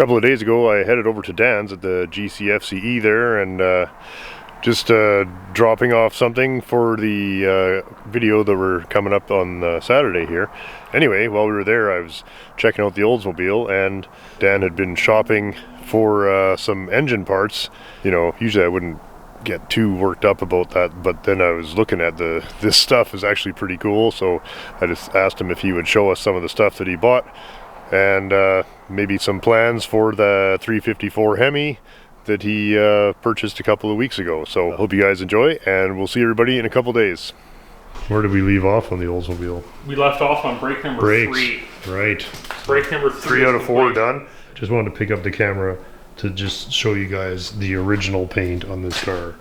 couple of days ago I headed over to Dan's at the GCFCE there and just dropping off something for the video that we're coming up on Saturday here. Anyway, while we were there I was checking out the Oldsmobile and Dan had been shopping for some engine parts. You know, usually I wouldn't get too worked up about that, but then I was looking at this stuff is actually pretty cool, so I just asked him if he would show us some of the stuff that he bought and maybe some plans for the 354 Hemi that he purchased a couple of weeks ago. So I hope you guys enjoy, and we'll see everybody in a couple days. Where did we leave off on the Oldsmobile? We left off on brake number 3. Right. Brake number 3. 3 out of 4 done. Just wanted to pick up the camera to just show you guys the original paint on this car.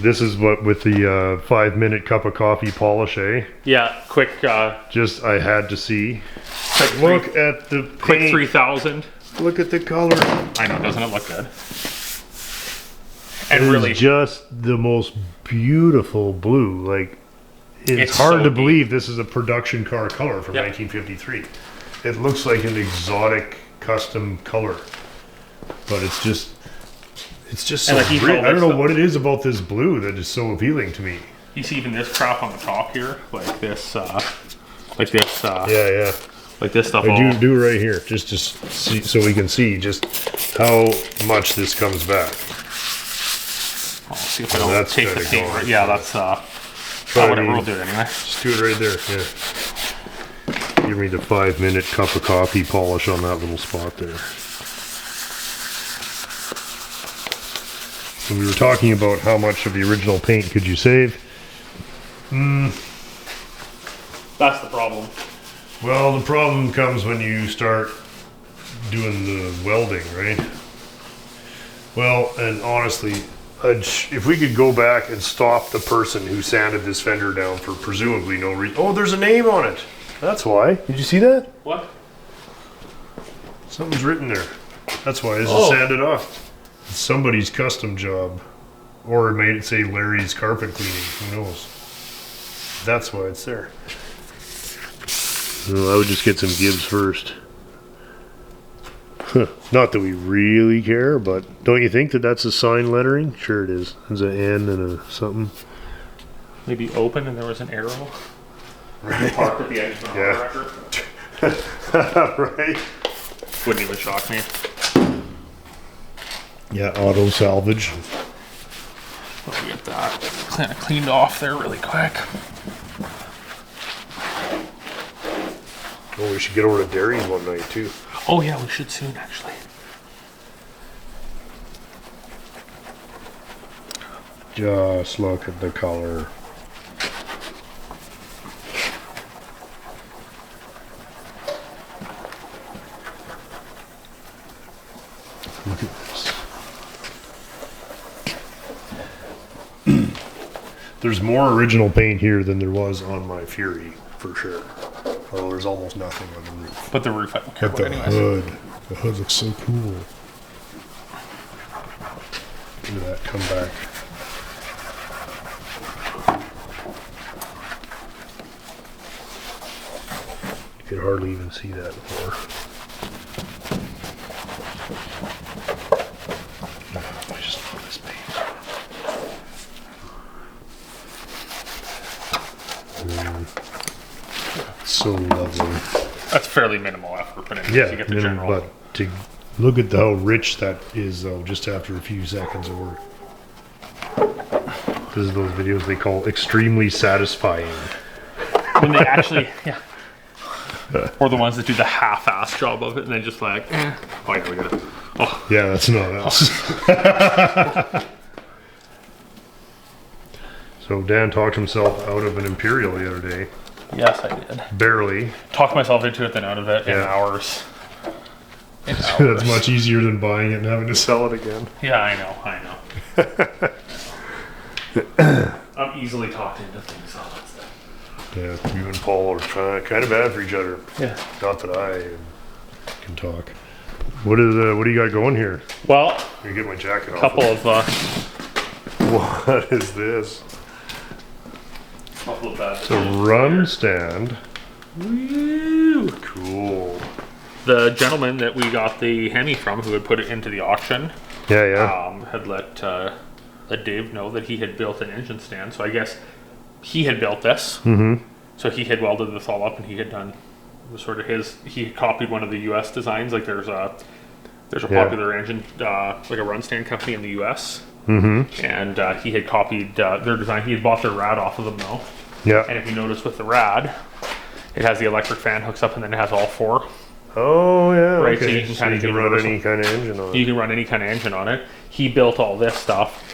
This is what with the 5-minute cup of coffee polish, eh? Yeah, quick. Just I had to see. Look at the paint. Quick 3000. Look at the color. I know, doesn't it look good? And really, just the most beautiful blue. Like, it's hard so to believe this is a production car color from Yep. 1953. It looks like an exotic custom color, but it's just so like rich. I don't know what it is about this blue that is so appealing to me. You see even this crap on the top here, like this, yeah. like this stuff. I do right here, just to see, so we can see just how much this comes back. I'll see if I don't take the paint right. Yeah, that's whatever, we'll do it anyway. Just do it right there. Yeah. Give me the 5-minute cup of coffee polish on that little spot there. So we were talking about how much of the original paint could you save. That's the problem. Well, the problem comes when you start doing the welding, right? Well, and honestly, if we could go back and stop the person who sanded this fender down for presumably no reason. Oh, there's a name on it. That's why. Did you see that? What? Something's written there. That's why. This is sanded off. It's somebody's custom job. Or it made it say Larry's carpet cleaning. Who knows? That's why it's there. Well, I would just get some Gibbs first. Not that we really care, but don't you think that that's a sign lettering? Sure it is. There's an N and a something. Maybe open and there was an arrow. Right. Parked at the edge of the Right. Wouldn't even shock me. Yeah, auto salvage. Let me get that kind of cleaned off there really quick. Oh, we should get over to Derry's one night too. Oh yeah, we should soon actually. Just look at the color. Look at this. There's more original paint here than there was on my Fury, for sure. Well, there's almost nothing on the roof. But the roof, I don't care But about the anyways. hood. The hood looks so cool. Look at that come back. You could hardly even see that before. I just love this paint. So lovely. That's fairly minimal effort, but anyways, Yeah, you get the general. but to look at how rich that is, though, just after a few seconds of work. This is those videos they call extremely satisfying. When they actually, yeah. Or the ones that do the half-ass job of it, and then just like, oh yeah, we got it. Oh yeah, that's not us. So Dan talked himself out of an Imperial the other day. Yes, I did. Barely. Talked myself into it, then out of it in hours. That's much easier than buying it and having to sell it again. Yeah, I know. I'm easily talked into things. All that stuff. Yeah, you and Paul are kind of bad for each other. Yeah. Not that I can talk. What do you got going here? Well, let me get my jacket off. Couple of. What is this? Couple of it's a run stand. Woo! Cool. The gentleman that we got the Hemi from, who had put it into the auction, had let Dave know that he had built an engine stand. So I guess he had built this. Mm-hmm. So he had welded this all up, and he had done sort of his. He copied one of the U.S. designs. Like there's a popular engine, like a run stand company in the U.S. Mm-hmm. And he had copied their design. He had bought their rad off of them though. Yeah. And if you notice with the rad, it has the electric fan hooks up, and then it has all four. Oh yeah. Right, Okay. so you can kind of run any kind of engine on it. You can run any kind of engine on it. He built all this stuff.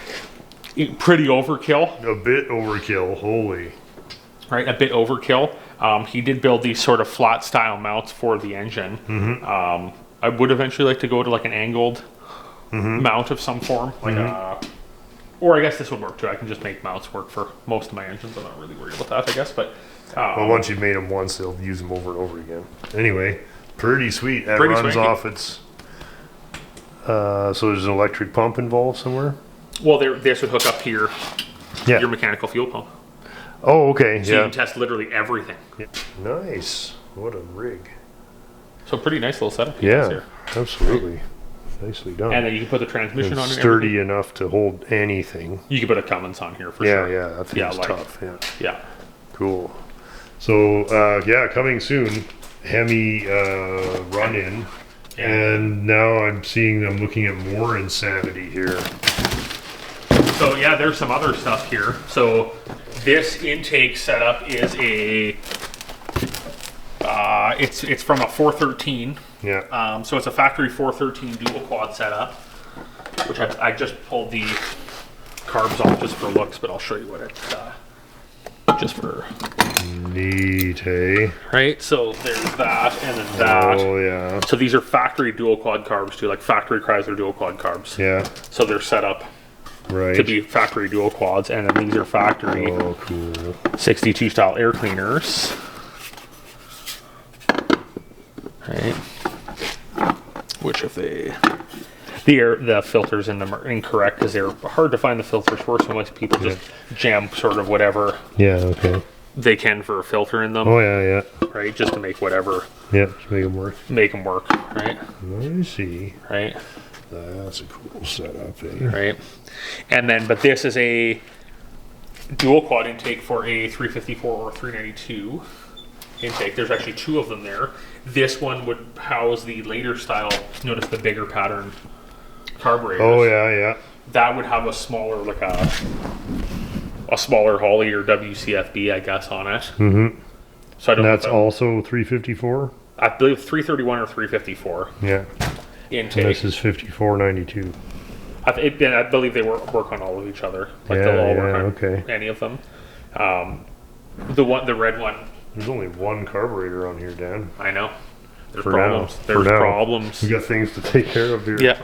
Pretty overkill. A bit overkill. Holy. Right, a bit overkill. He did build these sort of flat style mounts for the engine. Mm-hmm. I would eventually like to go to like an angled mount of some form, like or I guess this would work too. I can just make mounts work for most of my engines. I'm not really worried about that, I guess. But well, once you've made them once, they'll use them over and over again. Anyway, pretty sweet. That Pretty runs swanky. off its. So there's an electric pump involved somewhere. well, this would hook up to your Yeah. mechanical fuel pump, Oh, okay. so you Yeah. can test literally everything. Yeah. Nice. What a rig. So pretty nice little setup. Yeah. Here. Absolutely. Nicely done. And then you can put the transmission And on it. and sturdy everything. enough to hold anything. You can put a Cummins on here for Yeah, sure. yeah. That thing's like- tough. Yeah. Yeah. Cool. So coming soon, Hemi run-in, and now I'm seeing them looking at more insanity here. So yeah, there's some other stuff here. So this intake setup is a it's from a 413. Yeah. So it's a factory 413 dual quad setup, which I just pulled the carbs off just for looks, but I'll show you what it just for Neat, hey? right. So there's that, and then that. Oh yeah. So these are factory dual quad carbs too, like factory Chrysler dual quad carbs. Yeah. So they're set up Right. to be factory dual quads, and then these are factory Oh, cool. 62 style air cleaners. Right. Which if the filters in them are incorrect because they're hard to find the filters for, so most people just jam sort of whatever Yeah. Okay. they can for a filter in them, Oh yeah, yeah, right? Just to make whatever yeah. Just make them work. make them work, right? I see. Right. That's a cool setup, eh? Right. And then, but this is a dual quad intake for a 354 or 392 intake. There's actually two of them there. This one would house the later style, notice the bigger pattern carburetors. Oh yeah, yeah. That would have a smaller, like a smaller Holly or WCFB, I guess, on it. Mm-hmm. So I don't And know that's if also 354. I believe 331 or 354 Yeah. intake. And this is 5492. I believe they work on all of each other. Like Yeah, they'll all yeah, work on okay. any of them. The red one, There's only one carburetor on here, Dan. I know. There's For problems. now. There's For now. problems. We got things to take care of here. Yeah.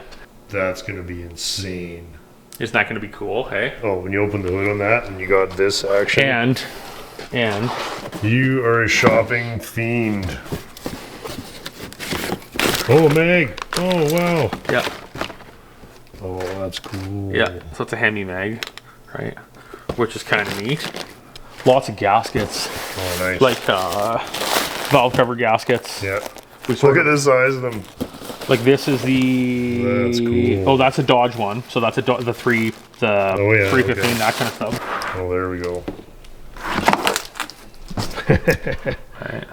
That's gonna be insane. Isn't that going to be cool? Hey. Oh, when you open the hood on that and you got this action. And You are a shopping fiend. Oh, Meg. Oh, wow. yeah, Oh, that's cool. yeah. So it's a Hemi mag, right? Which is kind of neat. Lots of gaskets, Oh, nice. like valve cover gaskets. yeah. We Look sort at of, the size of them. like this is the. That's cool. Oh, that's a Dodge one. So that's the Oh, yeah, 315, okay. that kind of stuff. Oh, there we go. Right.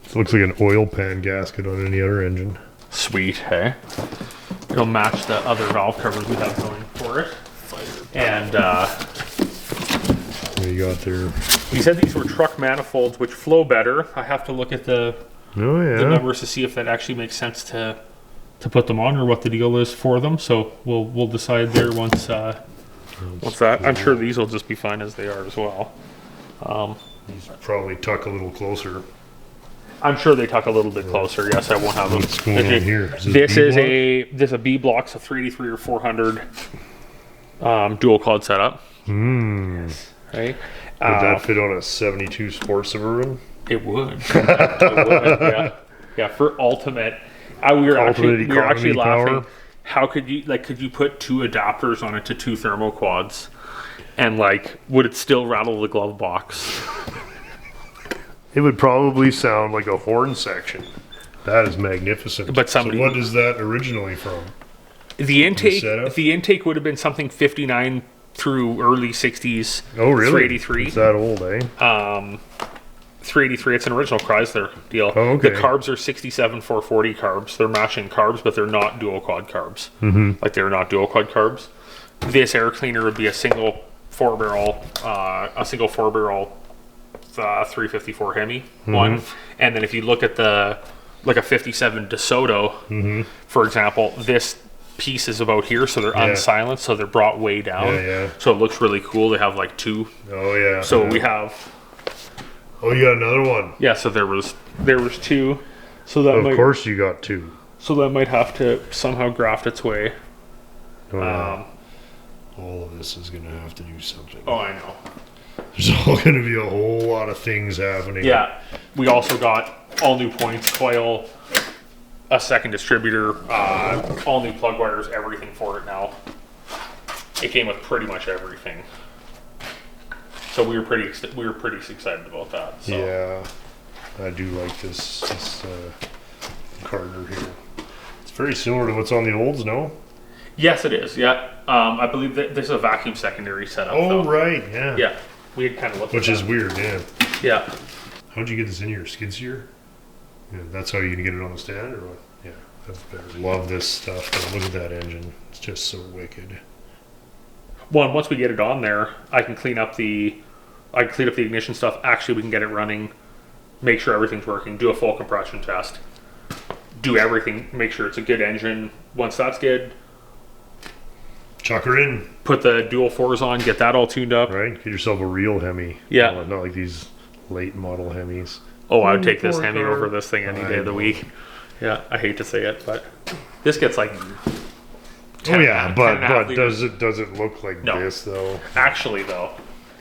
It looks like an oil pan gasket on any other engine. Sweet, hey? It'll match the other valve covers we have going for it. And What do you got there? he said these were truck manifolds which flow better. I have to look at the Oh, yeah. numbers to see if that actually makes sense to put them on or what the deal is for them. So we'll decide there once that. I'm sure these will just be fine as they are as well. These probably tuck a little closer. I'm sure they tuck a little bit closer. Yes, I won't have them. What's going on here? Is This is B-block? a B block, so 383 or 400 dual quad setup. Hmm. Right. Would that fit on a 72 Sport Suburban? It would. It would. Yeah. Yeah. For ultimate, we were actually economy laughing. power. How could you put two adapters on it to two thermoquads, and would it still rattle the glove box? It would probably sound like a horn section. That is magnificent. But somebody, so what is that originally from? The intake would have been something 59 through early 60s. Oh, really? 383. It's that old, eh? 383. It's an original Chrysler deal. Oh, okay. The carbs are 67 440 carbs. They're matching carbs, but they're not dual quad carbs. Like they're not dual quad carbs. This air cleaner would be a single four barrel 354 Hemi one. And then if you look at like a 57 DeSoto, for example, this piece is about here, so they're unsilenced, so they're brought way down. So it looks really cool. They have like two. Oh yeah. So we have. Oh, you got another one. Yeah. So there was two. So that of course you got two. So that might have to somehow graft its way. All of this is gonna have to do something. Oh, I know. There's all gonna be a whole lot of things happening. Yeah. We also got all new points, coil, a second distributor, all new plug wires, everything for it now. It came with pretty much everything, so we were pretty excited about that. So. Yeah, I do like this Carter here. It's very similar to what's on the Olds, no? Yes, it is. Yeah, I believe that this is a vacuum secondary setup. Oh, though. right. Yeah. Yeah, we had kind of looked. Which is weird. Yeah. Yeah. How'd you get this in your skid steer? Yeah, that's how you're gonna get it on the stand, or what? Yeah, that's better. Love this stuff. Though. Look at that engine; it's just so wicked. Well, and once we get it on there, I can clean up the ignition stuff. Actually, we can get it running, make sure everything's working, do a full compression test, do everything, make sure it's a good engine. Once that's good, chuck her in. Put the dual fours on, get that all tuned up. Right, get yourself a real Hemi. Yeah, not like these late model Hemis. Oh, I would take this Hemi over this thing any day of the week. Yeah, I hate to say it, but this gets like. 10, oh yeah, but does it look like this though? Actually, though,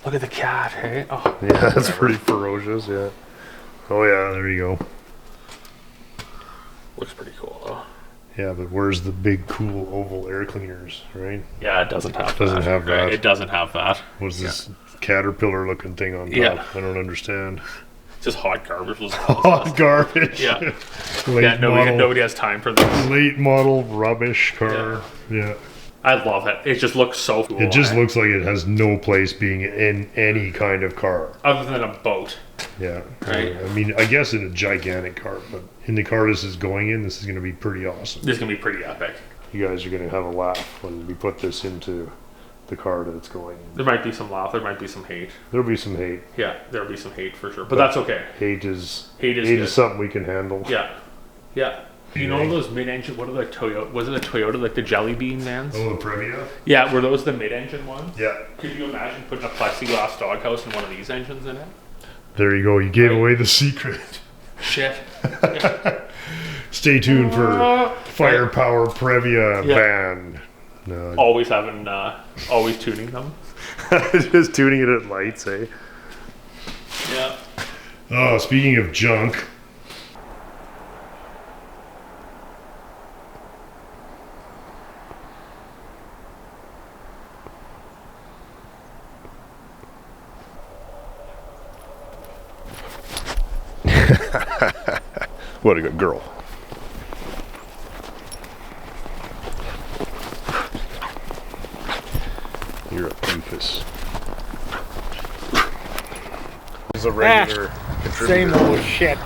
look at the cat. Hey, oh, yeah, that's pretty ferocious. Yeah. Oh yeah, there you go. Looks pretty cool though. Yeah, but where's the big cool oval air cleaners, right? Yeah, it doesn't have that. Right? It doesn't have that. What's this caterpillar looking thing on top? Yeah. I don't understand. Just hot garbage. Hot garbage. Yeah. Nobody has time for this. Late model rubbish car. Yeah. I love it. It just looks so cool. It just looks like it has no place being in any kind of car. Other than a boat. Yeah. Right. I mean, I guess in a gigantic car, but in the car this is going in, this is going to be pretty awesome. This is going to be pretty epic. You guys are going to have a laugh when we put this into the car that it's going in. There might be some laugh. There might be some hate. There'll be some hate. Yeah, there'll be some hate for sure. But that's okay. Hate is something we can handle. Yeah. Yeah. You know those mid-engine, what are the Toyota, was it a Toyota, like the Jelly Bean vans? Oh, the Previa? Yeah, were those the mid-engine ones? Yeah. Could you imagine putting a plexiglass doghouse and one of these engines in it? There you go, you gave away the secret. Shit. Stay tuned for FirePower Previa van. No. Always tuning them. Just tuning it at lights, eh? Yeah. Oh, speaking of junk. What a good girl. You're a doofus. This is a regular contributor. Same old shit.